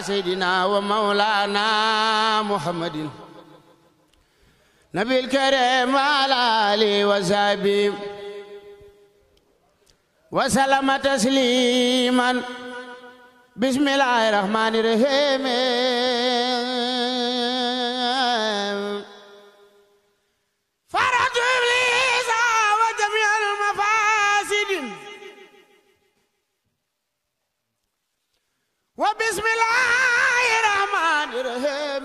سيدنا ومولانا محمد نبي الكريم وعلى آله وصحبه وسلم تسليما بسم الله الرحمن الرحيم فرج إبليس وجميع المفاسد وبسم الله الرحمن الرحيم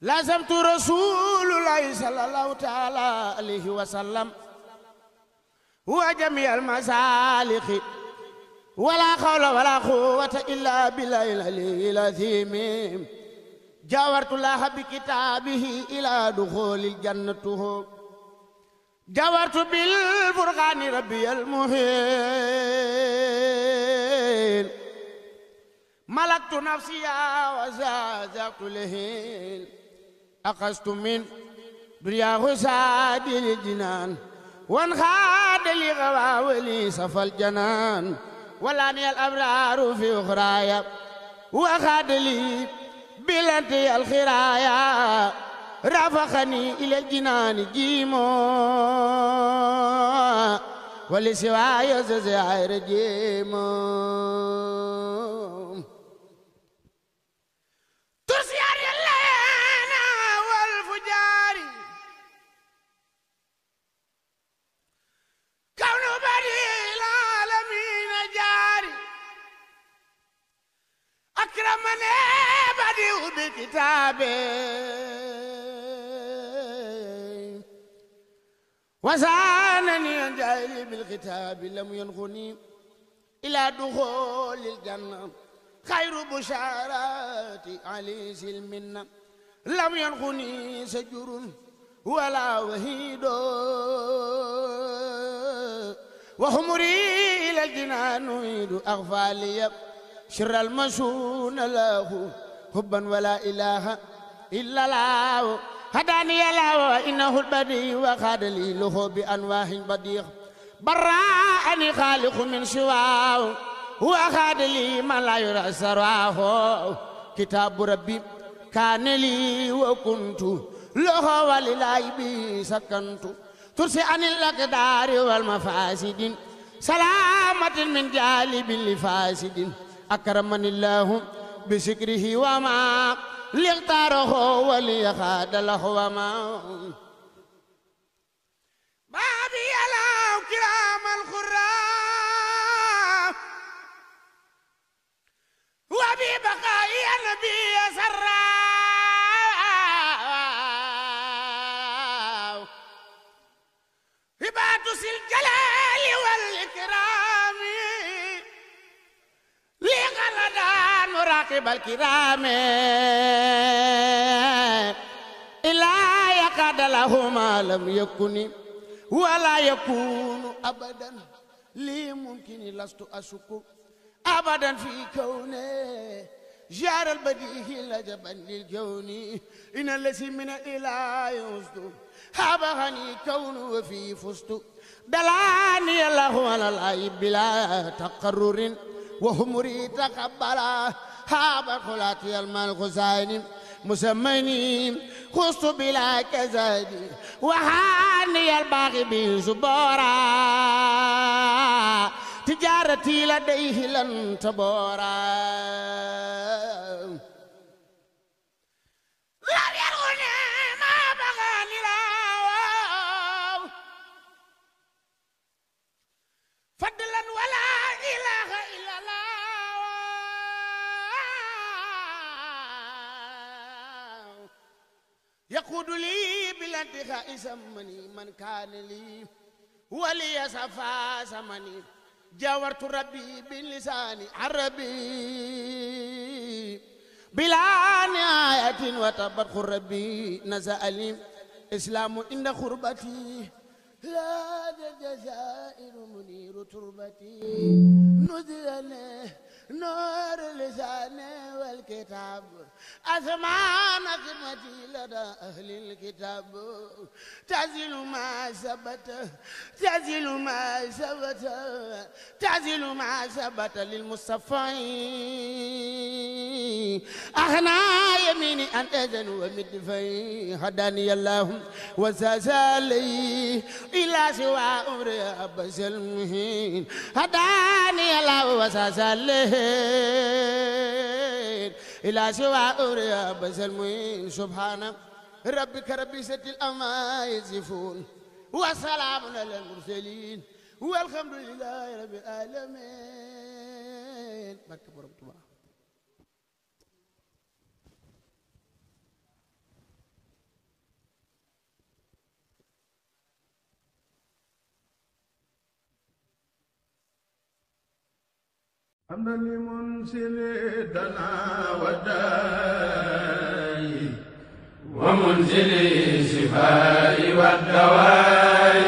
لازمت رسول الله صلى الله تعالى عليه وسلم وجميع المسالك ولا حول ولا قوة إلا بالله العلي العظيم جاورت الله بكتابه إلى دخول الجنة جاورت بالفرقان ربي المهين ملكت نفسي وزازقت لهين أخذت من دنياه ساد الجنان وانخاد لي غواولي صفى الجنان ولاني الأبرار في أخرايا وخاد لي بلنتي الخرايا رافقني إلى الجنان جيمو ولسواي ززعير جيمو ترسيار اللينا والفجار كون بديع العالمين جاري أكرمني بديع بكتابه وزانني عن جاهلي بالكتاب لم ينخني إلى دخول الجنة خير بشارات علي سلمنا لم ينخني سجر ولا وهيد وحمري إلى الجنان نريد أغفالي شر المسون له حبا ولا إله إلا الله هداني الله إنه البديع وخاد لي له بأنواع بديع برأني خالق من سواه وخاد لي ما لا يرى سرواه كتاب ربي كان لي وكنت له ولله بي سكنت ترسي عن الأقدار والمفاسد سلامة من جالب لفاسد أكرمني الله بشكره وما ليختاره وليخاد له وما بابي الله كرام الخرام وببقاء النبي سرا هبات الجلال والإكرام لغلدان مراقب الكرام إلا يقعد له ما لم يكن ولا يكون أبدا لي ممكن لست أشك أبدا في كونه جار البديه لجبا للكون إن الذي من الإله يصد هبغني كون وفي فزت دلاني الله على العيب بلا تقرر وهمري تقبلا هاب خلاتي المال خزائن مسميني خصت بلا كزادي وهاني الباغي بزبورا تجارتي لديه لن تبورا لا يرغني ما بغاني لا فضلا ولا إله إلا الله يقود لي بالانتخاء سمني من كان لي ولي صفا سمني جاورت ربي باللسان عربي بلا نهاية وتبرخ ربي نزأ لي إسلام إن خربتي هذا الجزائر منير تربتي نزلني نور لساني الكتاب أزمان خدمتي لدى أهل الكتاب تعزل ما ثبت تعزل ما ثبت تعزل ما ثبت للمصطفى أهنا يميني أن أذن ومدفعي هداني الله وساسالي إلى سوى أمري أبس المهين هداني الله وساسالي إلى سوى أمري أبس المهين سبحان ربك رب العزة عما يصفون وسلام على المرسلين والحمد لله رب العالمين. حمدا لمنزل دنا وداي ومنزل الشفاء والدواء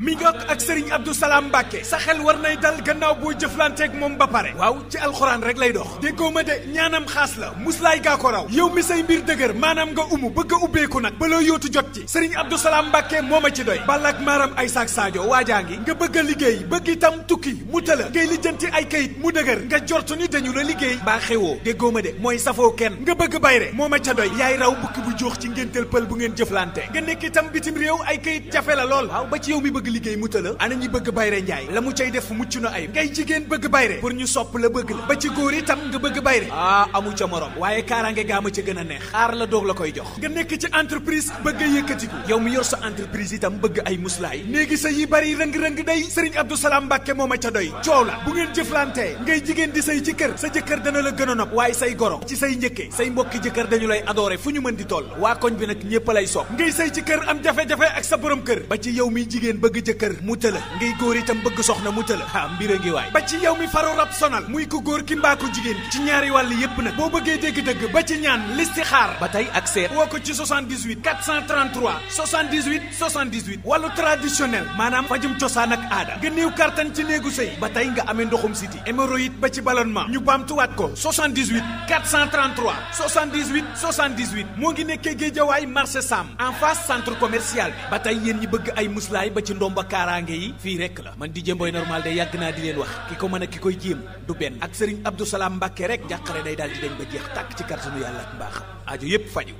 mi ngoog ak Serigne Abdou Salam Mbacké sa xel war nay dal gannaaw boo jëflanteeg moom ba pare waaw ci alxuraan rek lay dox déggoo ma de ñaanam xaas la muslaay gaa ko raw yow mi say mbir dëgër maanaam nga bëgg a ubbeeku nag ba loo yóotu jot ci Serigne Abdou Salam Mbacké moo ma ci doy balak maaram ay saak Sadio waajaa ngi nga bëgg a liggéey bëgg itam tukki mu tëla ngay lijjanti ay kayit mu dëgër nga jortu ni dañu la liggéey baa xewoo déggoo ma de mooy safoo kenn nga bëgg bayre moo ma ca doy yaay raw bukki bu joox ci ngéntel pël bu ngeen jëflante nga nekk itam bitim réew ay kayit jafe la lool waaw ba ci yow mi bëgg liggéey mu tëla ana ñi bëgg bayre njaay la mu cay def mucc na ay ngay jigéen bëgg bayre pour ñu sopp la bëgg la ba ci góor itam nga bëgg bayre amu ca morom waaye kaaraange gaa ma ca gën a neex aar la doog la koy jox nga nekk ci entreprise bëgg a yëkkatiku yow mi yor sa entreprise itam bëgg ay muslaay néegi sa yi bari rëng-rëng day Serigne Abdou Salam Mbacké moo ma ca doy coow la bu ngeen jëflantee ngay jigéen di say ci kër sa jëkkër dana la gën a nopp waaye say goro ci say njëkke say mbokki jëkkër dañu lay adoré fu ñu mën di toll waa koñ bi nag ñépp lay sopp ngay say ci kër am jafe-jafe ak sa borom kër ba ci yow mi jigéen bëgg jëkkër mu tëla ngay góor itam bëgg soxna mu tëla mbir a ngi waay ba ci yow mi faru rab sonal muy ko góor ki mbaa ko jigéen gi ci ñaari wàll yépp nag boo bëggee dégg-dëgg ba ci ñaan listixaar ba tey ak seet woo ko ci 78 433 78 78 wàllu traditionnel maanaam fajum cosaan ak aada nga néew kartan ci néegu sëy ba tey nga amee ndoxum siti hémorroïde ba ci ballonnement ñu baamtuwaat ko 78 433 78 78 moo ngi nekkee Géejawaay marché Sam en face centre commercial bi ba tey yéen ñi bëgg ay muslaay ba ci ndomba kaaraange yi fii rek la man DJ Mboy normal de yàgg naa di leen wax ki ko mën a ki koy jéem du benn ak Serigne Abdou Salam Mbacké rek njàqare day daal di dañ ba jeex tàkk ci kàttanu yàlla ak mbaaxam aajo yépp faju